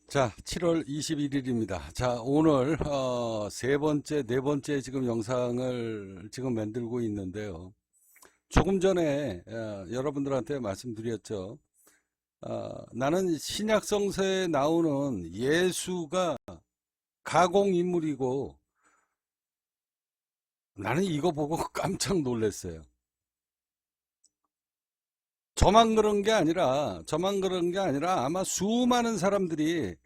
자, 7월 21일입니다. 자, 오늘 네 번째 지금 영상을 지금 만들고 있는데요. 조금 전에 여러분들한테 말씀드렸죠. 나는 신약 성서에 나오는 예수가 가공 인물이고 나는 이거 보고 깜짝 놀랐어요. 저만 그런 게 아니라 아마 수많은 사람들이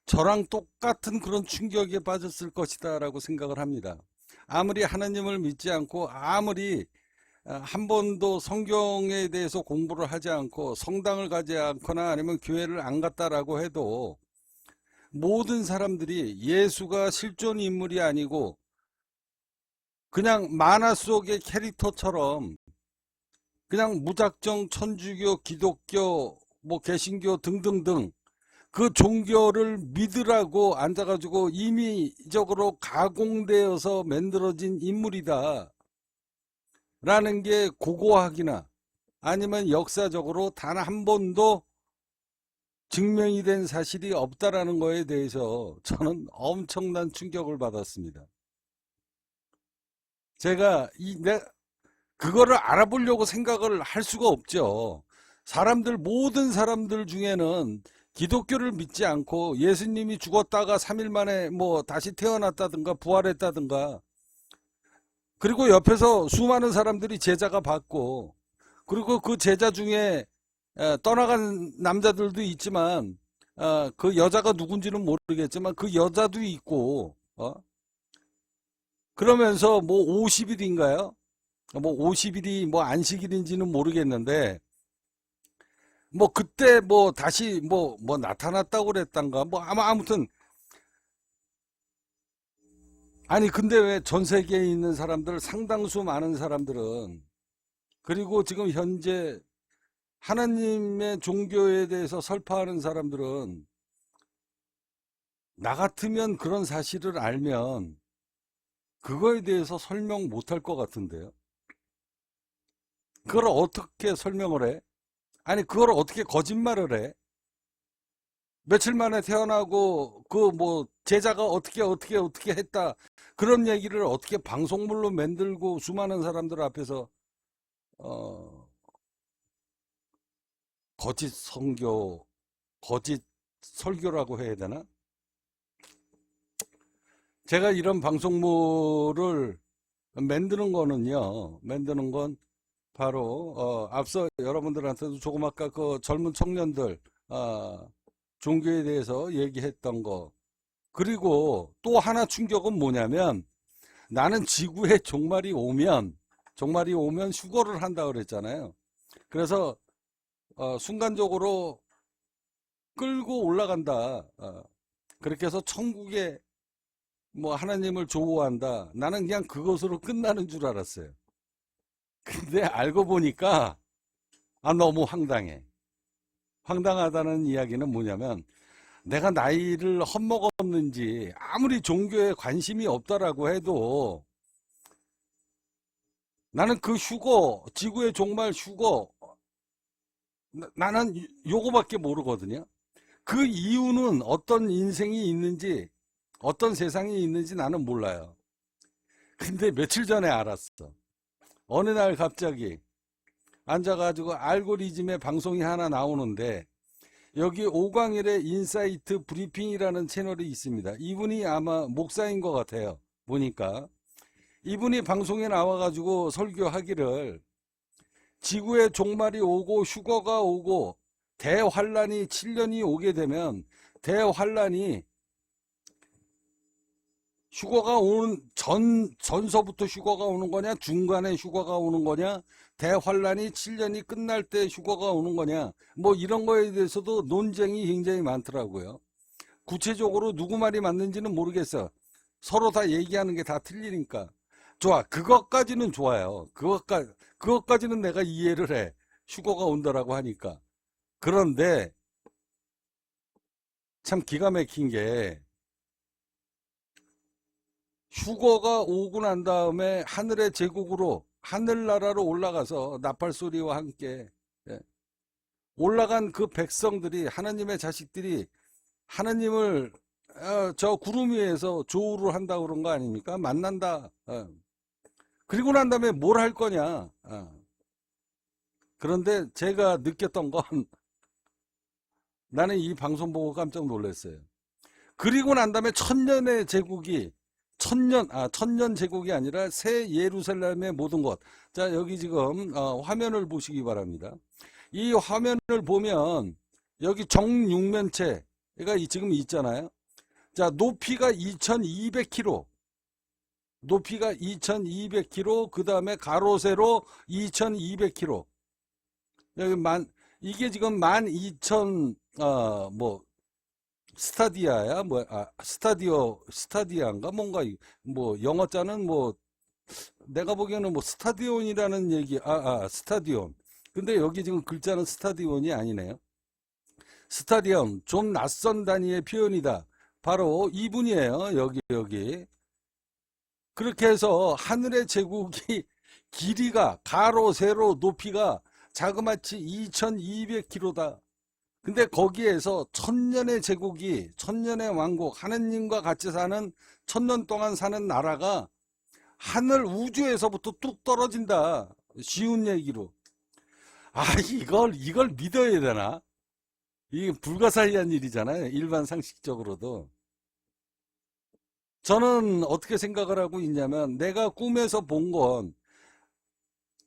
저랑 똑같은 그런 충격에 빠졌을 것이다라고 생각을 합니다. 아무리 하나님을 믿지 않고 아무리 한 번도 성경에 대해서 공부를 하지 않고 성당을 가지 않거나 아니면 교회를 안 갔다라고 해도 모든 사람들이 예수가 실존 인물이 아니고 그냥 만화 속의 캐릭터처럼 그냥 무작정 천주교, 기독교, 뭐 개신교 등등등 그 종교를 믿으라고 앉아가지고 임의적으로 가공되어서 만들어진 인물이다 라는 게 고고학이나 아니면 역사적으로 단 한 번도 증명이 된 사실이 없다라는 거에 대해서 저는 엄청난 충격을 받았습니다. 제가 그거를 알아보려고 생각을 할 수가 없죠. 모든 사람들 중에는 기독교를 믿지 않고 예수님이 죽었다가 3일 만에 뭐 다시 태어났다든가 부활했다든가 그리고 옆에서 수많은 사람들이 제자가 받고 그리고 그 제자 중에 떠나간 남자들도 있지만 그 여자가 누군지는 모르겠지만 그 여자도 있고 그러면서 뭐 50일인가요? 뭐 50일이 뭐 안식일인지는 모르겠는데 뭐 그때 뭐 다시 뭐 나타났다고 그랬단가 뭐 아무튼 아니 근데 왜 전 세계에 있는 사람들 상당수 많은 사람들은 그리고 지금 현재 하나님의 종교에 대해서 설파하는 사람들은 나 같으면 그런 사실을 알면 그거에 대해서 설명 못할 것 같은데요. 그걸 어떻게 설명을 해? 아니 그걸 어떻게 거짓말을 해? 며칠 만에 태어나고 그 뭐 제자가 어떻게 했다 그런 얘기를 어떻게 방송물로 만들고 수많은 사람들 앞에서 어 거짓 선교 거짓 설교라고 해야 되나? 제가 이런 방송물을 만드는 건 바로 앞서 여러분들한테도 조금 아까 그 젊은 청년들 종교에 대해서 얘기했던 거 그리고 또 하나 충격은 뭐냐면 나는 지구에 종말이 오면 휴거를 한다 그랬잖아요. 그래서 순간적으로 끌고 올라간다. 그렇게 해서 천국에 뭐 하나님을 조우한다. 나는 그냥 그것으로 끝나는 줄 알았어요. 근데 알고 보니까 너무 황당해. 황당하다는 이야기는 뭐냐면 내가 나이를 헛먹었는지 아무리 종교에 관심이 없다라고 해도 나는 그 지구의 종말 휴거, 나는 요거밖에 모르거든요. 그 이유는 어떤 인생이 있는지, 어떤 세상이 있는지 나는 몰라요. 근데 며칠 전에 알았어. 어느 날 갑자기 앉아가지고 알고리즘에 방송이 하나 나오는데, 여기 오광일의 인사이트 브리핑이라는 채널이 있습니다. 이분이 아마 목사인 것 같아요. 보니까. 이분이 방송에 나와가지고 설교하기를 지구의 종말이 오고 휴거가 오고 대환란이 7년이 오게 되면 대환란이 휴거가 오는 전서부터 휴거가 오는 거냐 중간에 휴거가 오는 거냐 대환란이 7년이 끝날 때 휴거가 오는 거냐 뭐 이런 거에 대해서도 논쟁이 굉장히 많더라고요. 구체적으로 누구 말이 맞는지는 모르겠어. 서로 다 얘기하는 게 다 틀리니까. 좋아. 그것까지는 좋아요. 그것까지는 내가 이해를 해. 휴거가 온다라고 하니까. 그런데 참 기가 막힌 게 휴거가 오고 난 다음에 하늘의 제국으로 하늘나라로 올라가서 나팔 소리와 함께 올라간 그 백성들이 하나님의 자식들이 하느님을 저 구름 위에서 조우를 한다고 그런 거 아닙니까? 만난다. 그리고 난 다음에 뭘 할 거냐. 그런데 제가 느꼈던 건 나는 이 방송 보고 깜짝 놀랐어요. 그리고 난 다음에 천년의 제국이 천년 제국이 아니라 새 예루살렘의 모든 것. 자, 여기 지금 화면을 보시기 바랍니다. 이 화면을 보면 여기 정육면체가 지금 있잖아요. 자, 높이가 2200km. 높이가 2200km, 그 다음에 가로 세로 2200km. 여기 이게 지금 12000, 스타디아야? 스타디아인가? 뭔가, 영어자는 내가 보기에는 스타디온이라는 얘기, 스타디온. 근데 여기 지금 글자는 스타디온이 아니네요. 스타디온, 좀 낯선 단위의 표현이다. 바로 이분이에요. 여기. 그렇게 해서 하늘의 제국이 길이가, 가로, 세로, 높이가 자그마치 2200km다. 근데 거기에서 천년의 제국이, 천년의 왕국, 하느님과 같이 사는, 천년 동안 사는 나라가 하늘 우주에서부터 뚝 떨어진다. 쉬운 얘기로. 이걸 믿어야 되나? 이게 불가사의한 일이잖아요. 일반 상식적으로도. 저는 어떻게 생각을 하고 있냐면, 내가 꿈에서 본 건,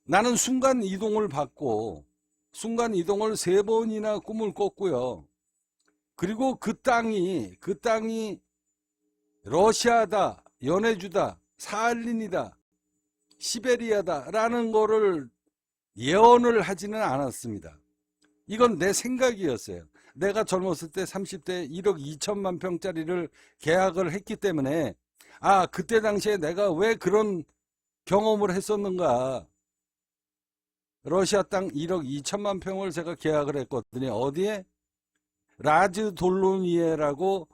나는 순간 이동을 받고, 순간 이동을 3번이나 꿈을 꿨고요. 그리고 그 땅이 러시아다, 연해주다, 사할린이다, 시베리아다 라는 거를 예언을 하지는 않았습니다. 이건 내 생각이었어요. 내가 젊었을 때 30대 1억 2천만 평짜리를 계약을 했기 때문에 그때 당시에 내가 왜 그런 경험을 했었는가. 러시아 땅 1억 2천만 평을 제가 계약을 했거든요. 어디에? 라즈돌로니에라고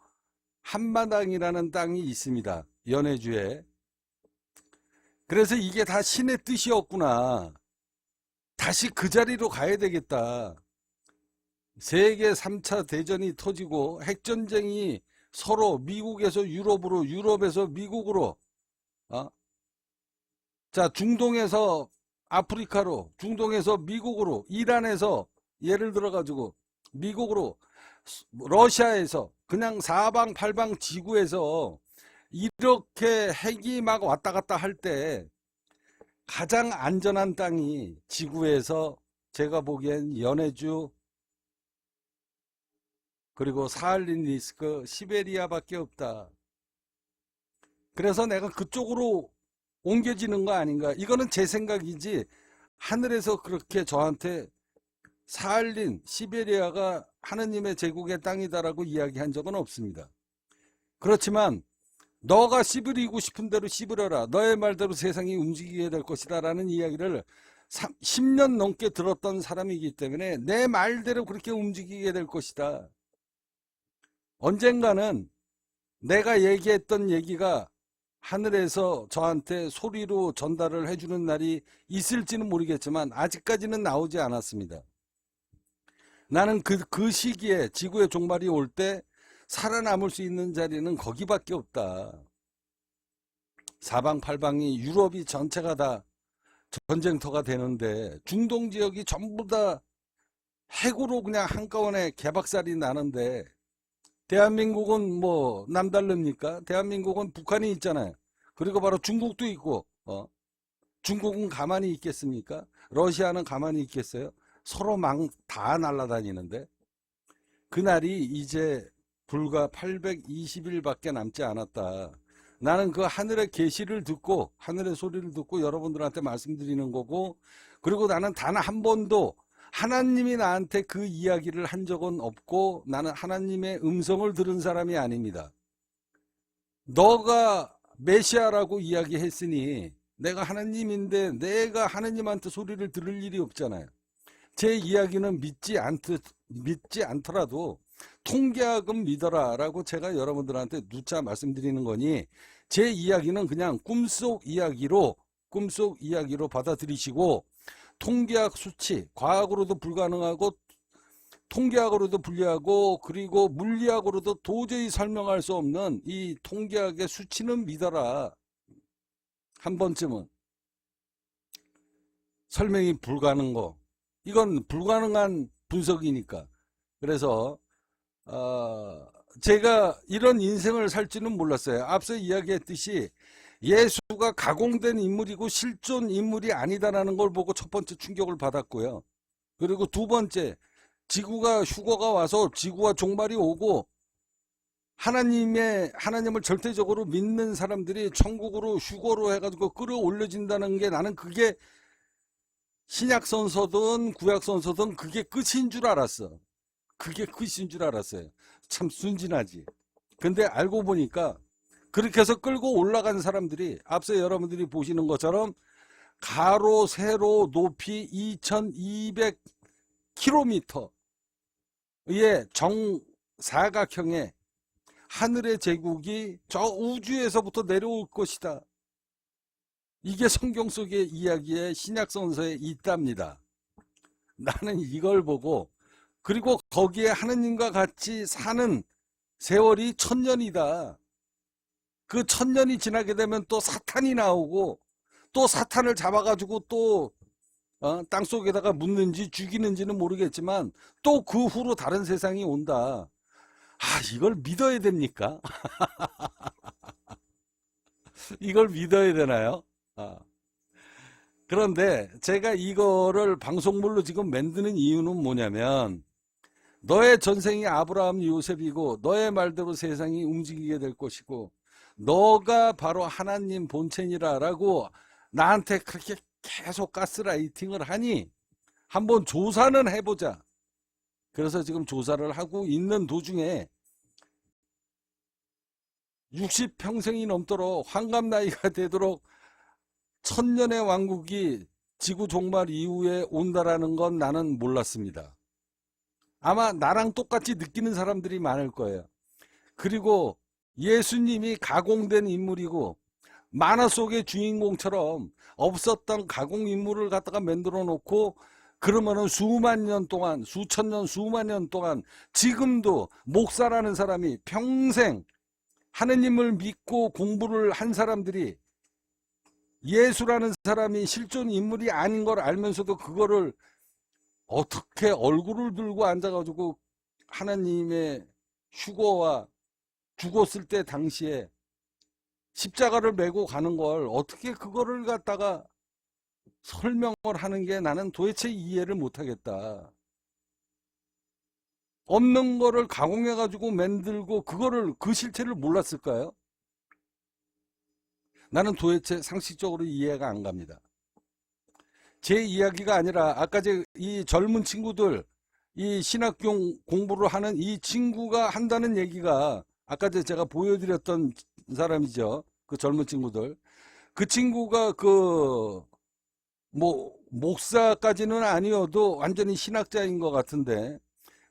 한마당이라는 땅이 있습니다. 연해주에. 그래서 이게 다 신의 뜻이었구나. 다시 그 자리로 가야 되겠다. 세계 3차 대전이 터지고 핵전쟁이 서로 미국에서 유럽으로, 유럽에서 미국으로, 자, 중동에서 아프리카로, 중동에서 미국으로, 이란에서 예를 들어가지고 미국으로, 러시아에서 그냥 사방팔방 지구에서 이렇게 핵이 막 왔다 갔다 할 때 가장 안전한 땅이 지구에서 제가 보기엔 연해주, 그리고 사할린리스크, 시베리아밖에 없다. 그래서 내가 그쪽으로 옮겨지는 거 아닌가. 이거는 제 생각이지 하늘에서 그렇게 저한테 사할린, 시베리아가 하느님의 제국의 땅이다라고 이야기한 적은 없습니다. 그렇지만 너가 씨부리고 싶은 대로 씨부려라. 너의 말대로 세상이 움직이게 될 것이다 라는 이야기를 10년 넘게 들었던 사람이기 때문에 내 말대로 그렇게 움직이게 될 것이다. 언젠가는 내가 얘기했던 얘기가 하늘에서 저한테 소리로 전달을 해주는 날이 있을지는 모르겠지만 아직까지는 나오지 않았습니다. 나는 그 시기에 지구의 종말이 올 때 살아남을 수 있는 자리는 거기밖에 없다. 사방팔방이 유럽이 전체가 다 전쟁터가 되는데 중동 지역이 전부 다 핵으로 그냥 한꺼번에 개박살이 나는데 대한민국은 남다릅니까? 대한민국은 북한이 있잖아요. 그리고 바로 중국도 있고, 중국은 가만히 있겠습니까? 러시아는 가만히 있겠어요? 서로 막 다 날아다니는데, 그날이 이제 불과 820일밖에 남지 않았다. 나는 그 하늘의 계시를 듣고, 하늘의 소리를 듣고 여러분들한테 말씀드리는 거고, 그리고 나는 단 한 번도 하나님이 나한테 그 이야기를 한 적은 없고 나는 하나님의 음성을 들은 사람이 아닙니다. 너가 메시아라고 이야기했으니 내가 하나님인데 내가 하나님한테 소리를 들을 일이 없잖아요. 제 이야기는 믿지 않더라도 통계학은 믿어라 라고 제가 여러분들한테 누차 말씀드리는 거니 제 이야기는 그냥 꿈속 이야기로 받아들이시고 통계학 수치, 과학으로도 불가능하고 통계학으로도 불리하고 그리고 물리학으로도 도저히 설명할 수 없는 이 통계학의 수치는 믿어라. 한 번쯤은 설명이 불가능한 거. 이건 불가능한 분석이니까. 그래서 제가 이런 인생을 살지는 몰랐어요. 앞서 이야기했듯이 예수가 가공된 인물이고 실존 인물이 아니다라는 걸 보고 첫 번째 충격을 받았고요. 그리고 두 번째, 지구가 휴거가 와서 지구와 종말이 오고 하나님을 절대적으로 믿는 사람들이 천국으로 휴거로 해가지고 끌어올려진다는 게 나는 그게 신약선서든 구약선서든 그게 끝인 줄 알았어. 그게 끝인 줄 알았어요. 참 순진하지. 근데 알고 보니까 그렇게 해서 끌고 올라간 사람들이 앞서 여러분들이 보시는 것처럼 가로 세로 높이 2200km의 정사각형의 하늘의 제국이 저 우주에서부터 내려올 것이다. 이게 성경 속의 이야기에 신약선서에 있답니다. 나는 이걸 보고 그리고 거기에 하느님과 같이 사는 세월이 1000년이다. 그 1000년이 지나게 되면 또 사탄이 나오고 또 사탄을 잡아가지고 또 땅속에다가 묻는지 죽이는지는 모르겠지만 또 그 후로 다른 세상이 온다. 이걸 믿어야 됩니까? 이걸 믿어야 되나요? 그런데 제가 이거를 방송물로 지금 만드는 이유는 뭐냐면 너의 전생이 아브라함 요셉이고 너의 말대로 세상이 움직이게 될 것이고 너가 바로 하나님 본체니라 라고 나한테 그렇게 계속 가스라이팅을 하니 한번 조사는 해보자. 그래서 지금 조사를 하고 있는 도중에 60평생이 넘도록 환갑 나이가 되도록 1000년의 왕국이 지구 종말 이후에 온다라는 건 나는 몰랐습니다. 아마 나랑 똑같이 느끼는 사람들이 많을 거예요. 그리고 예수님이 가공된 인물이고 만화 속의 주인공처럼 없었던 가공 인물을 갖다가 만들어 놓고 그러면은 수만 년 동안, 수천 년, 수만 년 동안 지금도 목사라는 사람이 평생 하느님을 믿고 공부를 한 사람들이 예수라는 사람이 실존 인물이 아닌 걸 알면서도 그거를 어떻게 얼굴을 들고 앉아가지고 하나님의 휴거와 죽었을 때 당시에 십자가를 메고 가는 걸 어떻게 그거를 갖다가 설명을 하는 게 나는 도대체 이해를 못하겠다. 없는 거를 가공해가지고 만들고 그거를 그 실체를 몰랐을까요? 나는 도대체 상식적으로 이해가 안 갑니다. 제 이야기가 아니라 아까 이 젊은 친구들 이 신학교 공부를 하는 이 친구가 한다는 얘기가 아까 제가 보여드렸던 사람이죠. 그 젊은 친구들. 그 친구가 목사까지는 아니어도 완전히 신학자인 것 같은데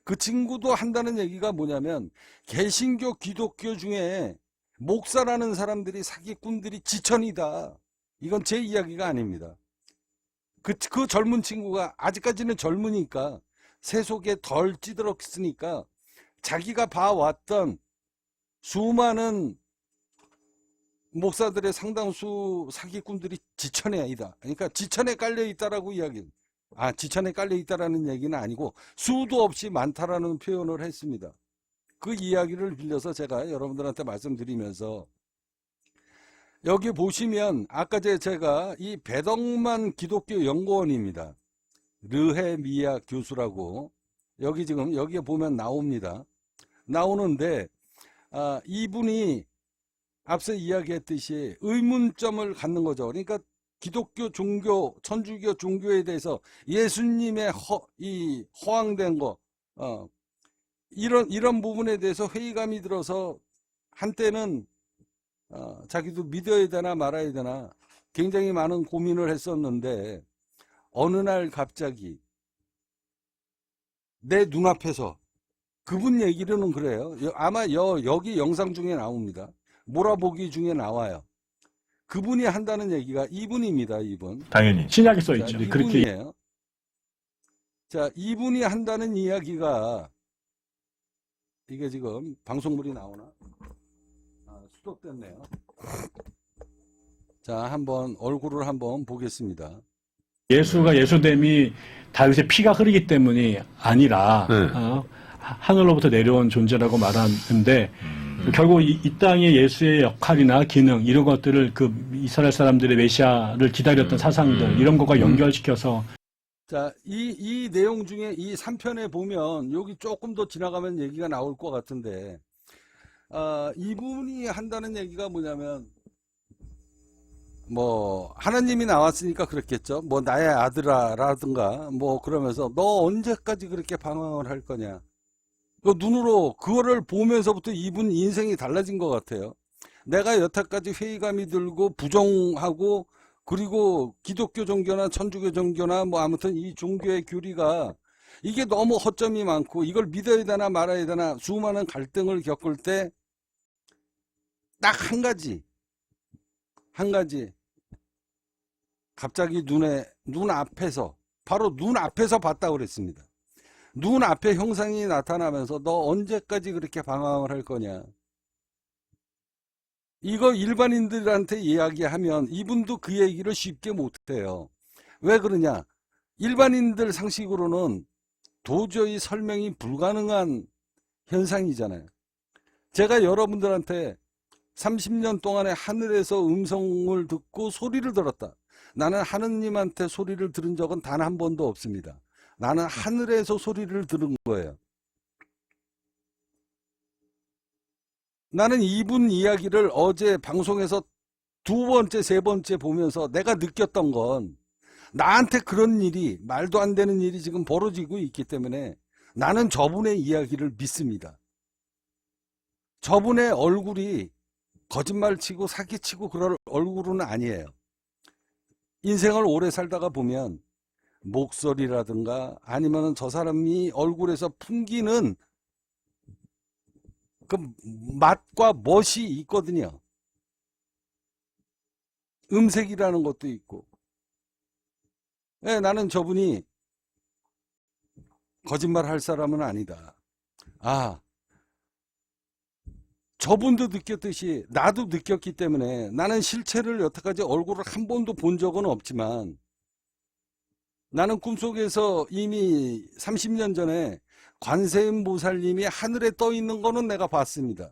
그 친구도 한다는 얘기가 뭐냐면 개신교 기독교 중에 목사라는 사람들이 사기꾼들이 지천이다. 이건 제 이야기가 아닙니다. 그 젊은 친구가 아직까지는 젊으니까 세속에 덜 찌들었으니까 자기가 봐왔던 수많은 목사들의 상당수 사기꾼들이 지천에 아니다. 그러니까 지천에 깔려 있다라고 이야기. 지천에 깔려 있다라는 얘기는 아니고 수도 없이 많다라는 표현을 했습니다. 그 이야기를 빌려서 제가 여러분들한테 말씀드리면서 여기 보시면 아까 제가 이 배덕만 기독교 연구원입니다. 르헤미야 교수라고 여기 지금 여기에 보면 나옵니다. 나오는데 이분이 앞서 이야기했듯이 의문점을 갖는 거죠. 그러니까 기독교 종교, 천주교 종교에 대해서 예수님의 허황된 거, 이런 부분에 대해서 회의감이 들어서 한때는 자기도 믿어야 되나 말아야 되나 굉장히 많은 고민을 했었는데 어느 날 갑자기 내 눈앞에서 그분 얘기로는 그래요. 아마 여기 영상 중에 나옵니다. 몰아보기 중에 나와요. 그분이 한다는 얘기가 이분입니다. 이분. 당연히 신약에 써 있죠. 그렇게 이분이에요. 자, 이분이 한다는 이야기가, 이게 지금 방송물이 나오나? 수독됐네요. 자, 한번 얼굴을 한번 보겠습니다. 예수가 예수됨이 다윗의 피가 흐르기 때문이 아니라 네. 하늘로부터 내려온 존재라고 말하는데 결국 이 땅에 예수의 역할이나 기능 이런 것들을 그 이스라엘 사람들의 메시아를 기다렸던 사상들 이런 것과 연결시켜서 자, 이 내용 중에 이 3편에 보면 여기 조금 더 지나가면 얘기가 나올 것 같은데, 이분이 한다는 얘기가 뭐냐면, 뭐 하나님이 나왔으니까 그랬겠죠. 뭐 나의 아들아라든가 뭐 그러면서 너 언제까지 그렇게 방황을 할 거냐. 그 눈으로 그거를 보면서부터 이분 인생이 달라진 것 같아요. 내가 여태까지 회의감이 들고 부정하고 그리고 기독교 종교나 천주교 종교나 뭐 아무튼 이 종교의 교리가 이게 너무 허점이 많고 이걸 믿어야 되나 말아야 되나 수많은 갈등을 겪을 때 딱 한 가지 갑자기 눈앞에서 바로 눈앞에서 봤다고 그랬습니다. 눈앞에 형상이 나타나면서 너 언제까지 그렇게 방황을 할 거냐. 이거 일반인들한테 이야기하면 이분도 그 얘기를 쉽게 못해요. 왜 그러냐. 일반인들 상식으로는 도저히 설명이 불가능한 현상이잖아요. 제가 여러분들한테 30년 동안에 하늘에서 음성을 듣고 소리를 들었다. 나는 하느님한테 소리를 들은 적은 단 한 번도 없습니다. 나는 하늘에서 소리를 들은 거예요. 나는 이분 이야기를 어제 방송에서 두 번째, 세 번째 보면서 내가 느꼈던 건 나한테 그런 일이, 말도 안 되는 일이 지금 벌어지고 있기 때문에 나는 저분의 이야기를 믿습니다. 저분의 얼굴이 거짓말치고 사기치고 그럴 얼굴은 아니에요. 인생을 오래 살다가 보면 목소리라든가 아니면 저 사람이 얼굴에서 풍기는 그 맛과 멋이 있거든요. 음색이라는 것도 있고. 네, 나는 저분이 거짓말 할 사람은 아니다. 저분도 느꼈듯이 나도 느꼈기 때문에 나는 실체를 여태까지 얼굴을 한 번도 본 적은 없지만 나는 꿈속에서 이미 30년 전에 관세음보살님이 하늘에 떠 있는 거는 내가 봤습니다.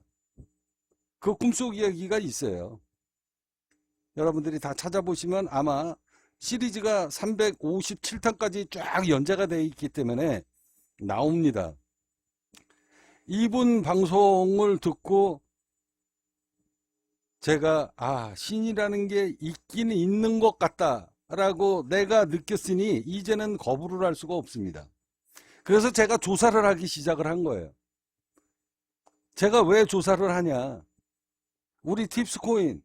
그 꿈속 이야기가 있어요. 여러분들이 다 찾아보시면 아마 시리즈가 357탄까지 쫙 연재가 되어 있기 때문에 나옵니다. 이분 방송을 듣고 제가 신이라는 게 있긴 있는 것 같다 라고 내가 느꼈으니 이제는 거부를 할 수가 없습니다. 그래서 제가 조사를 하기 시작을 한 거예요. 제가 왜 조사를 하냐. 우리 팁스코인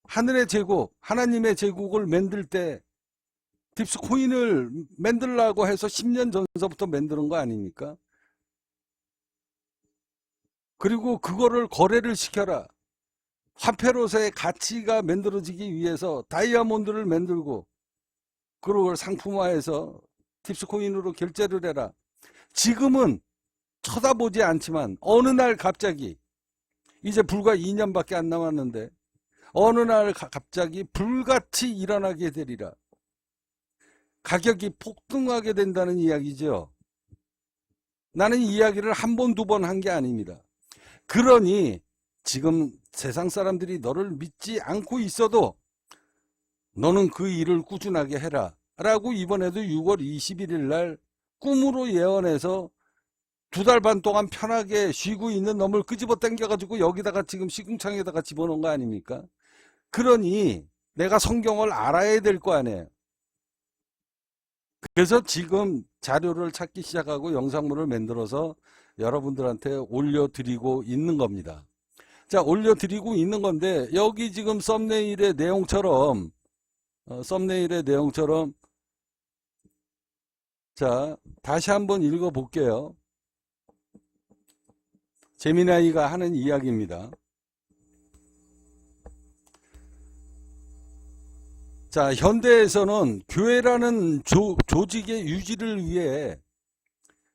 하늘의 제국, 하나님의 제국을 만들 때 팁스코인을 만들라고 해서 10년 전서부터 만드는 거 아닙니까? 그리고 그거를 거래를 시켜라. 화폐로서의 가치가 만들어지기 위해서 다이아몬드를 만들고 그걸 상품화해서 팁스코인으로 결제를 해라. 지금은 쳐다보지 않지만 어느 날 갑자기 이제 불과 2년밖에 안 남았는데 어느 날 갑자기 불같이 일어나게 되리라. 가격이 폭등하게 된다는 이야기죠. 나는 이 이야기를 한 번, 두 번 한 게 아닙니다. 그러니 지금 세상 사람들이 너를 믿지 않고 있어도 너는 그 일을 꾸준하게 해라 라고 이번에도 6월 21일 날 꿈으로 예언해서 2달 반 동안 편하게 쉬고 있는 놈을 끄집어 당겨가지고 여기다가 지금 시궁창에다가 집어넣은 거 아닙니까? 그러니 내가 성경을 알아야 될 거 아니에요. 그래서 지금 자료를 찾기 시작하고 영상물을 만들어서 여러분들한테 올려드리고 있는 겁니다. 자, 올려드리고 있는 건데 여기 지금 썸네일의 내용처럼 자, 다시 한번 읽어볼게요. 제미나이가 하는 이야기입니다. 자, 현대에서는 교회라는 조직의 유지를 위해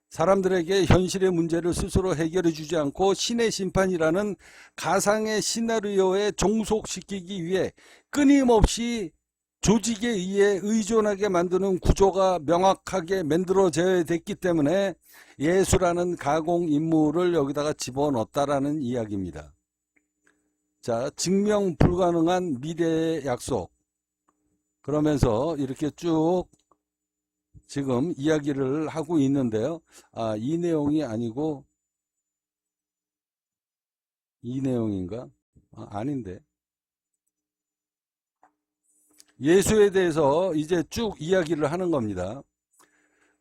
사람들에게 현실의 문제를 스스로 해결해 주지 않고 신의 심판이라는 가상의 시나리오에 종속시키기 위해 끊임없이 조직에 의해 의존하게 만드는 구조가 명확하게 만들어져야 됐기 때문에 예수라는 가공 인물을 여기다가 집어넣었다라는 이야기입니다. 자, 증명 불가능한 미래의 약속. 그러면서 이렇게 쭉 지금 이야기를 하고 있는데요. 이 내용이 아니고 이 내용인가? 아닌데. 예수에 대해서 이제 쭉 이야기를 하는 겁니다.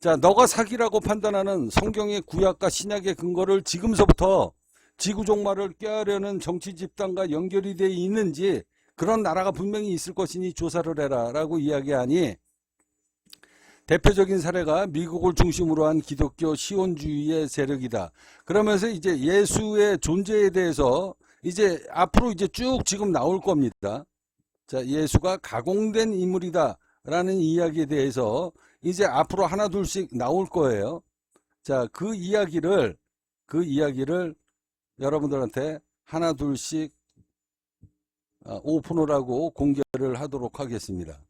자, 너가 사기라고 판단하는 성경의 구약과 신약의 근거를 지금서부터 지구 종말을 꾀하려는 정치 집단과 연결이 되어 있는지 그런 나라가 분명히 있을 것이니 조사를 해라 라고 이야기하니, 대표적인 사례가 미국을 중심으로 한 기독교 시온주의의 세력이다. 그러면서 이제 예수의 존재에 대해서 이제 앞으로 이제 쭉 지금 나올 겁니다. 자, 예수가 가공된 인물이다 라는 이야기에 대해서 이제 앞으로 하나 둘씩 나올 거예요. 자, 그 이야기를 여러분들한테 하나 둘씩 오픈을 하고 공개를 하도록 하겠습니다.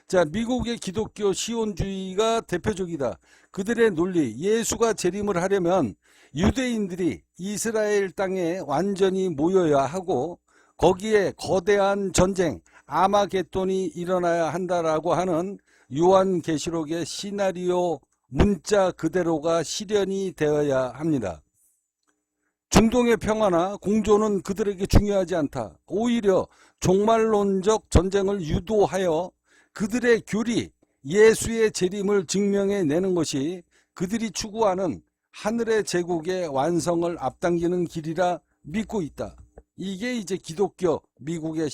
자, 미국의 기독교 시온주의가 대표적이다. 그들의 논리, 예수가 재림을 하려면 유대인들이 이스라엘 땅에 완전히 모여야 하고 거기에 거대한 전쟁, 아마겟돈이 일어나야 한다라고 하는 요한계시록의 시나리오 문자 그대로가 실현이 되어야 합니다. 중동의 평화나 공존은 그들에게 중요하지 않다. 오히려 종말론적 전쟁을 유도하여 그들의 교리, 예수의 재림을 증명해내는 것이 그들이 추구하는 하늘의 제국의 완성을 앞당기는 길이라 믿고 있다. 이게 이제 기독교 미국의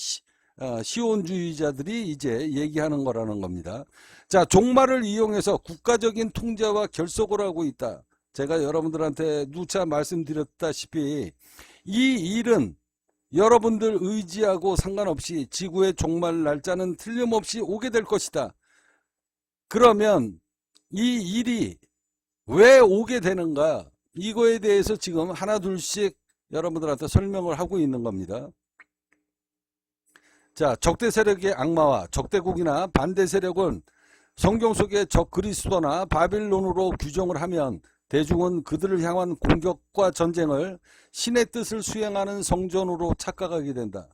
시온주의자들이 이제 얘기하는 거라는 겁니다. 자, 종말을 이용해서 국가적인 통제와 결속을 하고 있다. 제가 여러분들한테 누차 말씀드렸다시피 이 일은 여러분들 의지하고 상관없이 지구의 종말 날짜는 틀림없이 오게 될 것이다. 그러면 이 일이 왜 오게 되는가? 이거에 대해서 지금 하나 둘씩 여러분들한테 설명을 하고 있는 겁니다. 자, 적대 세력의 악마와 적대국이나 반대 세력은 성경 속의 적 그리스도나 바빌론으로 규정을 하면 대중은 그들을 향한 공격과 전쟁을 신의 뜻을 수행하는 성전으로 착각하게 된다.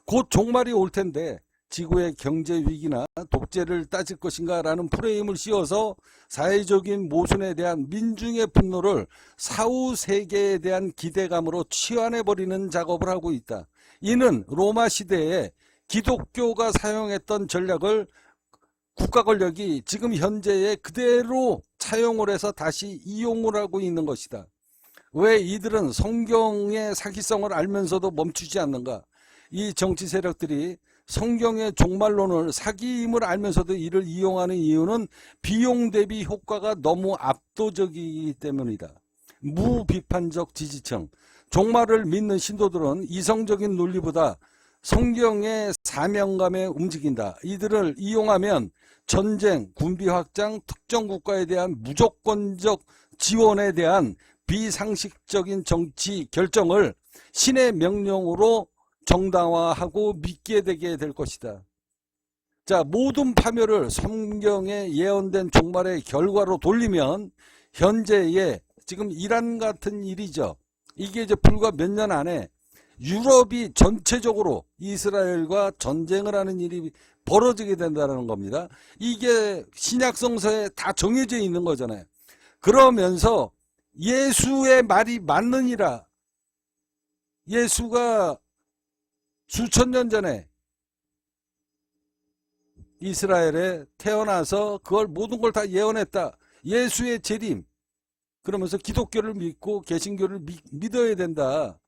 곧 종말이 올 텐데 지구의 경제 위기나 독재를 따질 것인가 라는 프레임을 씌워서 사회적인 모순에 대한 민중의 분노를 사후 세계에 대한 기대감으로 치환해버리는 작업을 하고 있다. 이는 로마 시대에 기독교가 사용했던 전략을 국가 권력이 지금 현재에 그대로 차용을 해서 다시 이용을 하고 있는 것이다. 왜 이들은 성경의 사기성을 알면서도 멈추지 않는가? 이 정치 세력들이 성경의 종말론을 사기임을 알면서도 이를 이용하는 이유는 비용 대비 효과가 너무 압도적이기 때문이다. 무비판적 지지층, 종말을 믿는 신도들은 이성적인 논리보다 성경의 사명감에 움직인다. 이들을 이용하면 전쟁, 군비 확장, 특정 국가에 대한 무조건적 지원에 대한 비상식적인 정치 결정을 신의 명령으로 정당화하고 믿게 되게 될 것이다. 자, 모든 파멸을 성경에 예언된 종말의 결과로 돌리면 현재의 지금 이란 같은 일이죠. 이게 이제 불과 몇 년 안에 유럽이 전체적으로 이스라엘과 전쟁을 하는 일이 벌어지게 된다는 겁니다. 이게 신약성서에 다 정해져 있는 거잖아요. 그러면서 예수의 말이 맞느니라. 예수가 수천 년 전에 이스라엘에 태어나서 그걸 모든 걸 다 예언했다. 예수의 재림. 그러면서 기독교를 믿고 개신교를 믿어야 된다.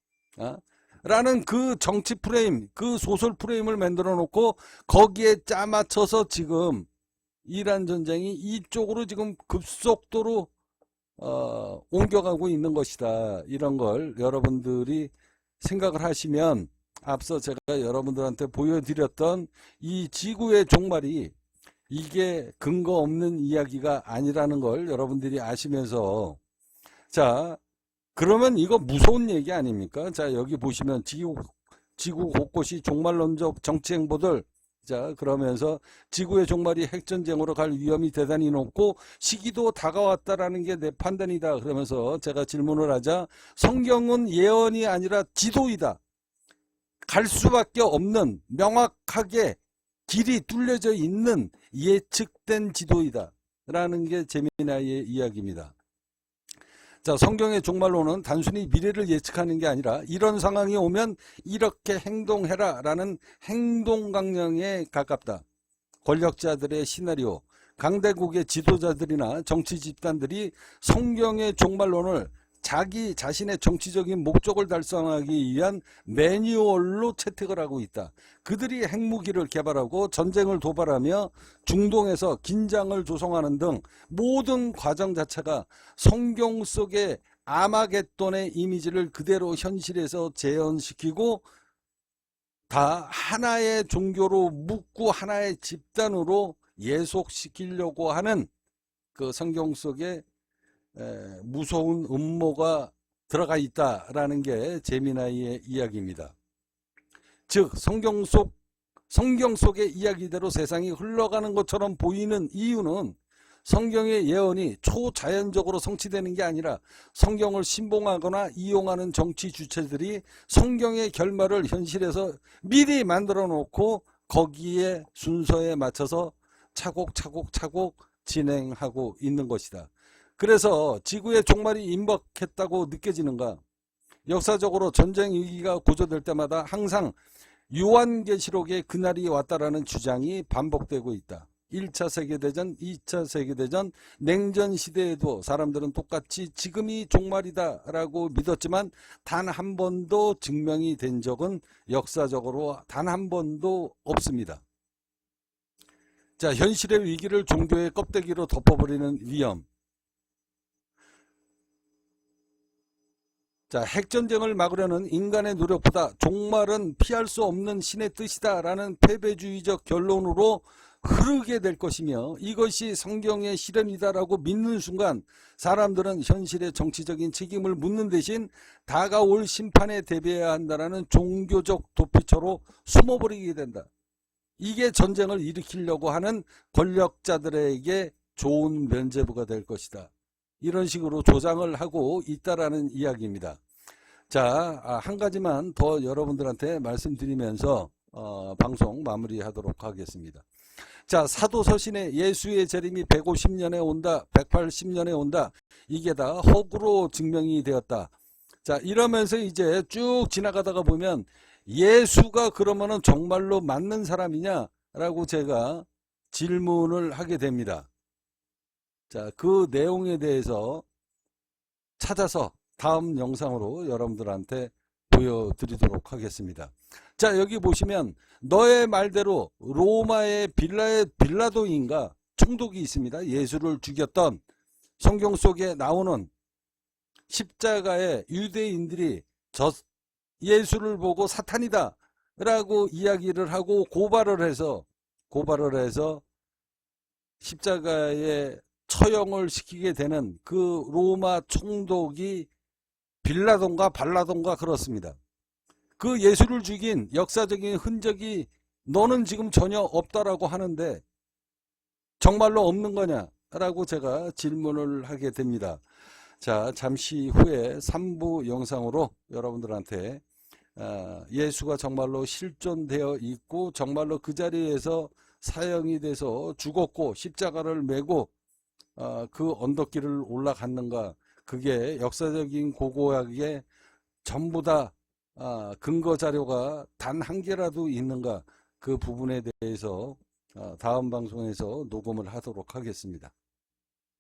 라는 그 정치 프레임, 그 소설 프레임을 만들어 놓고 거기에 짜맞춰서 지금 이란 전쟁이 이쪽으로 지금 급속도로 옮겨가고 있는 것이다. 이런 걸 여러분들이 생각을 하시면 앞서 제가 여러분들한테 보여드렸던 이 지구의 종말이 이게 근거 없는 이야기가 아니라는 걸 여러분들이 아시면서, 자, 그러면 이거 무서운 얘기 아닙니까? 자, 여기 보시면 지구 곳곳이 종말론적 정치 행보들, 자, 그러면서 지구의 종말이 핵전쟁으로 갈 위험이 대단히 높고 시기도 다가왔다라는 게 내 판단이다. 그러면서 제가 질문을 하자 성경은 예언이 아니라 지도이다. 갈 수밖에 없는 명확하게 길이 뚫려져 있는 예측된 지도이다. 라는 게 제미나이의 이야기입니다. 자, 성경의 종말론은 단순히 미래를 예측하는 게 아니라 이런 상황이 오면 이렇게 행동해라 라는 행동 강령에 가깝다. 권력자들의 시나리오, 강대국의 지도자들이나 정치 집단들이 성경의 종말론을 자기 자신의 정치적인 목적을 달성하기 위한 매뉴얼로 채택을 하고 있다. 그들이 핵무기를 개발하고 전쟁을 도발하며 중동에서 긴장을 조성하는 등 모든 과정 자체가 성경 속의 아마겟돈의 이미지를 그대로 현실에서 재현시키고 다 하나의 종교로 묶고 하나의 집단으로 예속시키려고 하는 그 성경 속에 무서운 음모가 들어가 있다라는 게 제미나이의 이야기입니다. 즉 성경 속의 이야기대로 세상이 흘러가는 것처럼 보이는 이유는 성경의 예언이 초자연적으로 성취되는 게 아니라 성경을 신봉하거나 이용하는 정치 주체들이 성경의 결말을 현실에서 미리 만들어 놓고 거기에 순서에 맞춰서 차곡차곡 진행하고 있는 것이다. 그래서 지구의 종말이 임박했다고 느껴지는가? 역사적으로 전쟁 위기가 고조될 때마다 항상 요한계시록의 그날이 왔다라는 주장이 반복되고 있다. 1차 세계대전, 2차 세계대전, 냉전 시대에도 사람들은 똑같이 지금이 종말이다 라고 믿었지만 단 한 번도 증명이 된 적은 역사적으로 단 한 번도 없습니다. 자, 현실의 위기를 종교의 껍데기로 덮어버리는 위험. 자, 핵전쟁을 막으려는 인간의 노력보다 종말은 피할 수 없는 신의 뜻이다라는 패배주의적 결론으로 흐르게 될 것이며 이것이 성경의 실현이다라고 믿는 순간 사람들은 현실의 정치적인 책임을 묻는 대신 다가올 심판에 대비해야 한다라는 종교적 도피처로 숨어버리게 된다. 이게 전쟁을 일으키려고 하는 권력자들에게 좋은 면죄부가 될 것이다. 이런 식으로 조장을 하고 있다라는 이야기입니다. 자, 한 가지만 더 여러분들한테 말씀드리면서 방송 마무리하도록 하겠습니다. 자, 사도서신에 예수의 재림이 150년에 온다, 180년에 온다. 이게 다 허구로 증명이 되었다. 자, 이러면서 이제 쭉 지나가다가 보면 예수가 그러면은 정말로 맞는 사람이냐라고 제가 질문을 하게 됩니다. 자, 그 내용에 대해서 찾아서 다음 영상으로 여러분들한테 보여드리도록 하겠습니다. 자, 여기 보시면 너의 말대로 로마의 빌라도인가 총독이 있습니다. 예수를 죽였던 성경 속에 나오는 십자가에 유대인들이 예수를 보고 사탄이다 라고 이야기를 하고 고발을 해서 십자가에 처형을 시키게 되는 그 로마 총독이 빌라도인가 발라도인가 그렇습니다. 그 예수를 죽인 역사적인 흔적이 너는 지금 전혀 없다라고 하는데 정말로 없는 거냐라고 제가 질문을 하게 됩니다. 자, 잠시 후에 3부 영상으로 여러분들한테 예수가 정말로 실존되어 있고 정말로 그 자리에서 사형이 돼서 죽었고 십자가를 메고 그 언덕길을 올라갔는가, 그게 역사적인 고고하게 전부 다 근거 자료가 단 한 개라도 있는가, 그 부분에 대해서 다음 방송에서 녹음을 하도록 하겠습니다.